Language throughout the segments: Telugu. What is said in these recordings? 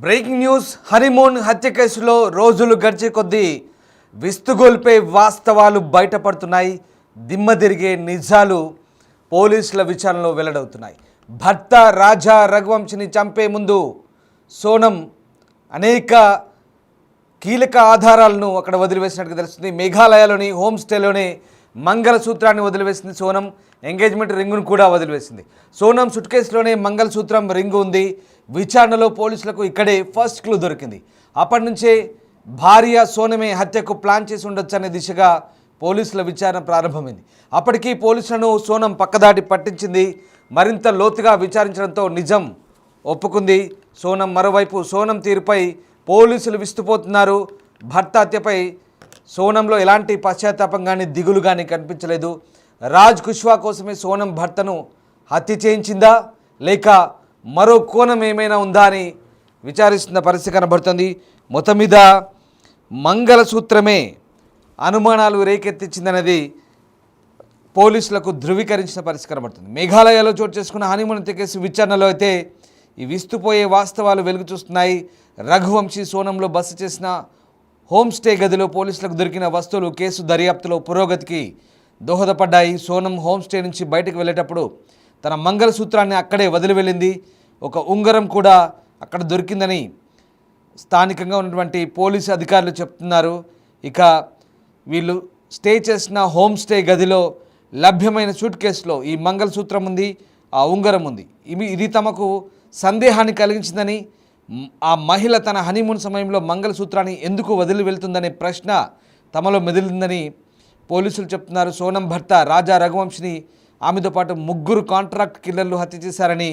Breaking news. హనీమూన్ హత్య కేసులో రోజులు గడిచే కొద్దీ విస్తుగొల్పే వాస్తవాలు బయటపడుతున్నాయి. దిమ్మ తిరిగే నిజాలు పోలీసుల విచారణలో వెల్లడవుతున్నాయి. భర్త రాజా రఘువంశిని చంపే ముందు సోనం అనేక కీలక ఆధారాలను అక్కడ వదిలివేసినట్టుగా తెలుస్తుంది. మేఘాలయలోని హోమ్ స్టేలోనే మంగళసూత్రాన్ని వదిలివేసింది సోనం. ఎంగేజ్మెంట్ రింగును కూడా వదిలివేసింది. సోనం సుట్ కేసులోనే మంగళసూత్రం రింగు ఉంది. విచారణలో పోలీసులకు ఇక్కడే ఫస్ట్ క్లూ దొరికింది. అప్పటి నుంచే భార్య సోనమే హత్యకు ప్లాన్ చేసి ఉండొచ్చనే దిశగా పోలీసుల విచారణ ప్రారంభమైంది. అప్పటికీ పోలీసులను సోనం పక్కదాటి పట్టించింది. మరింత లోతుగా విచారించడంతో నిజం ఒప్పుకుంది సోనం. మరోవైపు సోనం తీరుపై పోలీసులు విస్తుపోతున్నారు. భర్త హత్యపై సోనంలో ఎలాంటి పశ్చాత్తాపం కానీ దిగులు కానీ కనిపించలేదు. రాజ్ కుష్వా కోసమే సోనం భర్తను హత్య చేయించిందా లేక మరో కోణం ఏమైనా ఉందా అని విచారిస్తున్న పరిస్థితి కనబడుతుంది. మొత్తం మీద మంగళసూత్రమే అనుమానాలు రేకెత్తించిందనేది పోలీసులకు ధృవీకరించిన పరిస్థితి కనబడుతుంది. మేఘాలయలో చోటు చేసుకున్న హనీమూన్ హత్య కేసు విచారణలో అయితే ఈ విస్తుపోయే వాస్తవాలు వెలుగు చూస్తున్నాయి. రఘువంశీ సోనంలో బస చేసిన హోమ్ స్టే గదిలో పోలీసులకు దొరికిన వస్తువులు కేసు దర్యాప్తులో పురోగతికి దోహదపడ్డాయి. సోనం హోమ్ స్టే నుంచి బయటకు వెళ్ళేటప్పుడు తన మంగళసూత్రాన్ని అక్కడే వదిలి వెళ్ళింది. ఒక ఉంగరం కూడా అక్కడ దొరికిందని స్థానికంగా ఉన్నటువంటి పోలీసు అధికారులు చెప్తున్నారు. ఇక వీళ్ళు స్టే చేసిన హోమ్ స్టే గదిలో లభ్యమైన సూట్ కేసులో ఈ మంగళసూత్రం ఉంది, ఆ ఉంగరం ఉంది. ఇది తమకు సందేహాన్ని కలిగించిందని, ఆ మహిళ తన హనీమూన్ సమయంలో మంగళసూత్రాన్ని ఎందుకు వదిలి వెళ్తుందనే ప్రశ్న తమలో మెదిలిందని పోలీసులు చెప్తున్నారు. సోనం భర్త రాజా రఘువంశిని ఆమెతో పాటు 3 కాంట్రాక్ట్ కిల్లర్లు హత్య చేశారని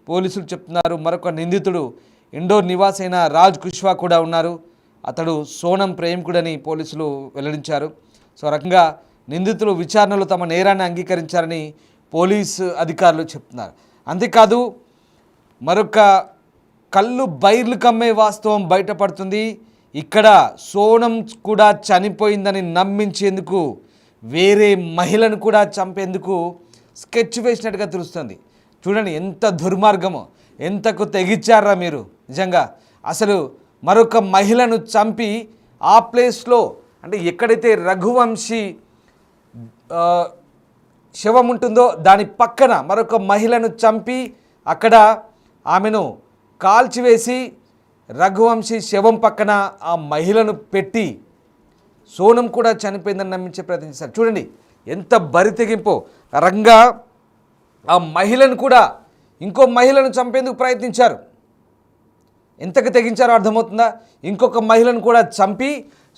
పోలీసులు చెప్తున్నారు. మరొక నిందితుడు ఇండోర్ నివాసైన రాజ్ కుష్వా కూడా ఉన్నారు. అతడు సోనం ప్రేమికుడని పోలీసులు వెల్లడించారు. సో రకంగా నిందితులు విచారణలో తమ నేరాన్ని అంగీకరించారని పోలీసు అధికారులు చెప్తున్నారు. అంతేకాదు మరొక కళ్ళు బైర్లు కమ్మే వాస్తవం బయటపడుతుంది. ఇక్కడ సోనం కూడా చనిపోయిందని నమ్మించేందుకు వేరే మహిళను కూడా చంపేందుకు స్కెచ్ వేసినట్టుగా తెలుస్తుంది. చూడండి ఎంత దుర్మార్గమో, ఎంతకు తెగిచ్చారా మీరు. నిజంగా అసలు మరొక మహిళను చంపి ఆ ప్లేస్లో అంటే ఎక్కడైతే రఘువంశీ శవం ఉంటుందో దాని పక్కన మరొక మహిళను చంపి అక్కడ ఆమెను కాల్చివేసి రఘువంశీ శవం పక్కన ఆ మహిళను పెట్టి సోనం కూడా చనిపోయిందని నమ్మించే ప్రయత్నం చేశారు. చూడండి ఎంత బరితెగింపో. రంగా ఆ మహిళను కూడా ఇంకో మహిళను చంపేందుకు ప్రయత్నించారు. ఎంతకు తెగించారో అర్థమవుతుందా? ఇంకొక మహిళను కూడా చంపి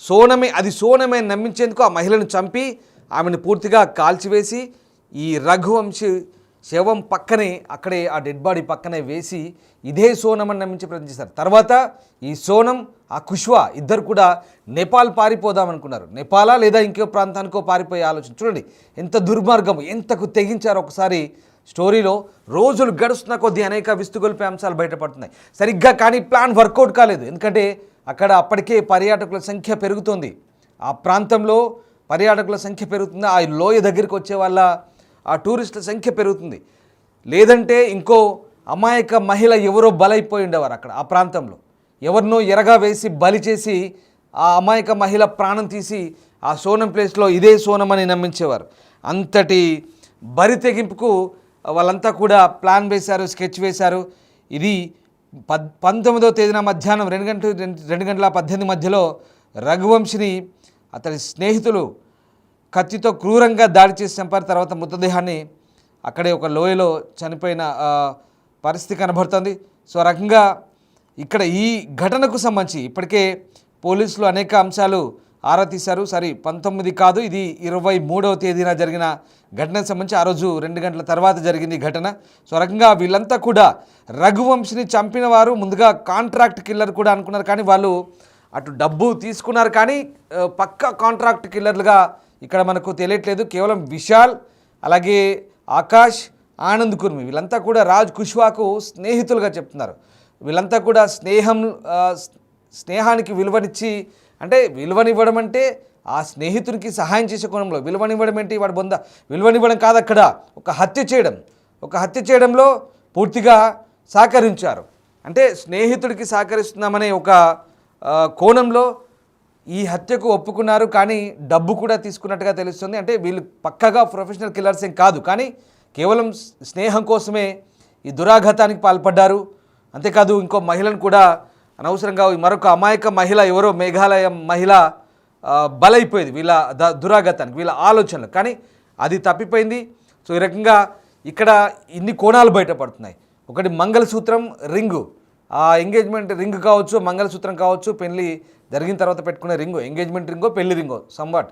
సోనమే నమ్మించేందుకు ఆ మహిళను చంపి ఆమెను పూర్తిగా కాల్చివేసి ఈ రఘువంశీ శవం పక్కనే అక్కడే ఆ డెడ్ బాడీ పక్కనే వేసి ఇదే సోనం అని నమ్మించి ప్రయత్నిస్తారు. తర్వాత ఈ సోనం ఆ కుష్వా ఇద్దరు కూడా నేపాల్ పారిపోదామనుకున్నారు. నేపాలా లేదా ఇంకో ప్రాంతానికో పారిపోయే ఆలోచన. చూడండి ఎంత దుర్మార్గం, ఎంతకు తెగించారో. ఒకసారి స్టోరీలో రోజులు గడుస్తున్న కొద్దీ అనేక విస్తుగొల్పే అంశాలు బయటపడుతున్నాయి. సరిగ్గా కానీ ప్లాన్ వర్కౌట్ కాలేదు. ఎందుకంటే అక్కడ అప్పటికే పర్యాటకుల సంఖ్య పెరుగుతుంది. ఆ ప్రాంతంలో పర్యాటకుల సంఖ్య పెరుగుతుంది. ఆ లోయ దగ్గరికి వచ్చే వాళ్ళ ఆ టూరిస్టుల సంఖ్య పెరుగుతుంది. లేదంటే ఇంకో అమాయక మహిళ ఎవరో బలైపోయి ఉండేవారు. అక్కడ ఆ ప్రాంతంలో ఎవరినో ఎరగా వేసి బలి చేసి ఆ అమాయక మహిళ ప్రాణం తీసి ఆ సోనం ప్లేస్లో ఇదే సోనం అని నమ్మించేవారు. అంతటి బరి తెగింపుకు వాళ్ళంతా కూడా ప్లాన్ వేశారు, స్కెచ్ వేశారు. ఇది 19వ తేదీన మధ్యాహ్నం 2:18 మధ్యలో రఘువంశిని అతడి స్నేహితులు కత్తితో క్రూరంగా దాడి చేసి చంపారు. తర్వాత మృతదేహాన్ని అక్కడే ఒక లోయలో చనిపోయిన పరిస్థితి కనబడుతుంది. సో రకంగా ఇక్కడ ఈ ఘటనకు సంబంధించి ఇప్పటికే పోలీసులు అనేక అంశాలు ఆరా తీశారు. 19 కాదు, ఇది 23వ తేదీన జరిగిన ఘటనకు సంబంధించి ఆ రోజు 2 గంటల తర్వాత జరిగింది ఈ ఘటన. సో రకంగా వీళ్ళంతా కూడా రఘువంశిని చంపిన వారు ముందుగా కాంట్రాక్ట్ కిల్లర్ కూడా అనుకున్నారు. కానీ వాళ్ళు అటు డబ్బు తీసుకున్నారు కానీ పక్కా కాంట్రాక్ట్ కిల్లర్లుగా ఇక్కడ మనకు తెలియట్లేదు. కేవలం విశాల్, అలాగే ఆకాష్, ఆనంద్ కుర్మి వీళ్ళంతా కూడా రాజ్ కుష్వాకు స్నేహితులుగా చెప్తున్నారు. వీళ్ళంతా కూడా స్నేహానికి విలువనిచ్చి, అంటే విలువనివ్వడం అంటే ఆ స్నేహితునికి సహాయం చేసే కోణంలో, విలువనివ్వడం ఏంటి వాడు బొంద, విలువనివ్వడం కాదు, అక్కడ ఒక హత్య చేయడంలో పూర్తిగా సహకరించారు. అంటే స్నేహితుడికి సహకరిస్తున్నామనే ఒక కోణంలో ఈ హత్యకు ఒప్పుకున్నారు, కానీ డబ్బు కూడా తీసుకున్నట్టుగా తెలుస్తుంది. అంటే వీళ్ళు పక్కగా ప్రొఫెషనల్ కిల్లర్స్ ఏం కాదు, కానీ కేవలం స్నేహం కోసమే ఈ దురాఘాతానికి పాల్పడ్డారు. అంతేకాదు ఇంకో మహిళను కూడా అనవసరంగా మరొక అమాయక మహిళ, ఎవరో మేఘాలయ మహిళ బలైపోయింది వీళ్ళ దురాఘాతానికి, వీళ్ళ ఆలోచనలు. కానీ అది తప్పిపోయింది. సో ఈ రకంగా ఇక్కడ ఇన్ని కోణాలు బయటపడుతున్నాయి. ఒకటి మంగళసూత్రం, రింగు, ఆ ఎంగేజ్మెంట్ రింగ్ కావచ్చు, మంగళసూత్రం కావచ్చు, పెళ్లి జరిగిన తర్వాత పెట్టుకునే రింగు, ఎంగేజ్మెంట్ రింగో పెళ్లి రింగో సంవాట్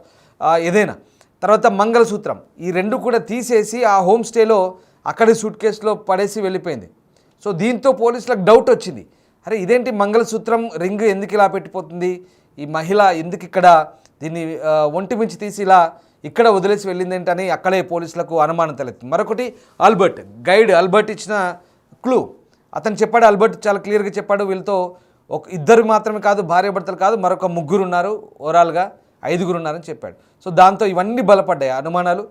ఏదైనా. తర్వాత మంగళసూత్రం, ఈ రెండు కూడా తీసేసి ఆ హోమ్ స్టేలో అక్కడి సూట్ కేసులో పడేసి వెళ్ళిపోయింది. సో దీంతో పోలీసులకు డౌట్ వచ్చింది, అరే ఇదేంటి మంగళసూత్రం రింగ్ ఎందుకు ఇలా పెట్టిపోతుంది, ఈ మహిళ ఎందుకు ఇక్కడ దీన్ని ఒంటి మించి తీసి ఇలా ఇక్కడ వదిలేసి వెళ్ళిందేంటని అక్కడే పోలీసులకు అనుమానం తలెత్తింది. మరొకటి ఆల్బర్ట్, గైడ్ ఆల్బర్ట్ ఇచ్చిన క్లూ, అతను చెప్పాడు, ఆల్బర్ట్ చాలా క్లియర్గా చెప్పాడు, వీళ్ళతో ఇద్దరు మాత్రమే కాదు, భార్యాభర్తలు కాదు, మరొక ముగ్గురు ఉన్నారు, ఓవరాల్గా 5గురు ఉన్నారని చెప్పాడు. సో దాంతో ఇవన్నీ బలపడ్డాయి అనుమానాలు.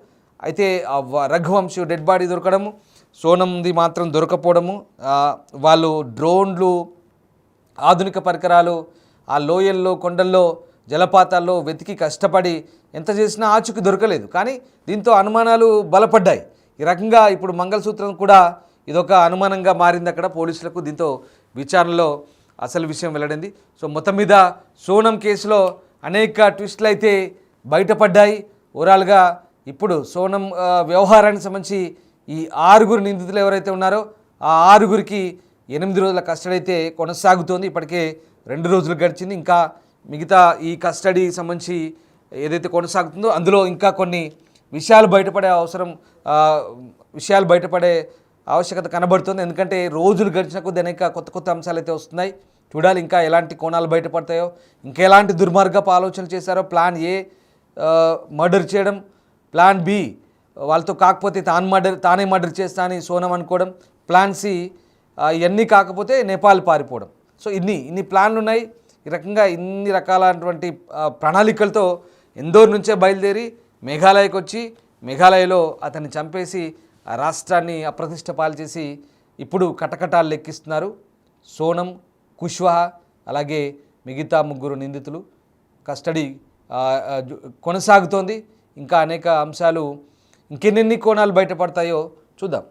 అయితే రఘువంశీ డెడ్ బాడీ దొరకడము, సోనంది మాత్రం దొరకపోవడము, వాళ్ళు డ్రోన్లు, ఆధునిక పరికరాలు ఆ లోయల్లో, కొండల్లో, జలపాతాల్లో వెతికి కష్టపడి ఎంత చేసినా ఆచూకీ దొరకలేదు. కానీ దీంతో అనుమానాలు బలపడ్డాయి. ఈ రకంగా ఇప్పుడు మంగళసూత్రం కూడా ఇదొక అనుమానంగా మారింది అక్కడ పోలీసులకు. దీంతో విచారణలో అసలు విషయం వెల్లడింది. సో మొత్తం మీద సోనం కేసులో అనేక ట్విస్టులు అయితే బయటపడ్డాయి. ఓవరాల్గా ఇప్పుడు సోనం వ్యవహారానికి సంబంధించి ఈ 6గురు నిందితులు ఎవరైతే ఉన్నారో ఆ 6గురికి 8 రోజుల కస్టడీ అయితే కొనసాగుతోంది. ఇప్పటికే 2 రోజులు గడిచింది. ఇంకా మిగతా ఈ కస్టడీ సంబంధించి ఏదైతే కొనసాగుతుందో అందులో ఇంకా కొన్ని విషయాలు బయటపడే ఆవశ్యకత కనబడుతుంది. ఎందుకంటే రోజులు గడిచిన కొద్ది అనేక కొత్త కొత్త అంశాలు అయితే వస్తున్నాయి. చూడాలి ఇంకా ఎలాంటి కోణాలు బయటపడతాయో, ఇంకా ఎలాంటి దుర్మార్గపు ఆలోచనలు చేశారో. ప్లాన్ ఏ మర్డర్ చేయడం, ప్లాన్ బి వాళ్ళతో కాకపోతే తానే మర్డర్ చేస్తా అని సోనం అనుకోవడం, ప్లాన్ సి ఇవన్నీ కాకపోతే నేపాల్ పారిపోవడం. సో ఇన్ని ప్లాన్లు ఉన్నాయి. ఈ రకంగా ఇన్ని రకాలైనటువంటి ప్రణాళికలతో ఇందోర్ నుంచే బయలుదేరి మేఘాలయకు వచ్చి మేఘాలయలో అతన్ని చంపేసి ఆ రాష్ట్రాన్ని అప్రతిష్ట పాలు చేసి ఇప్పుడు కటకటాలు లెక్కిస్తున్నారు సోనం, కుష్వాహా, అలాగే మిగతా 3 నిందితులు. కస్టడీ కొనసాగుతోంది. ఇంకా అనేక అంశాలు, ఇంకెన్ని కోణాలు బయటపడతాయో చూద్దాం.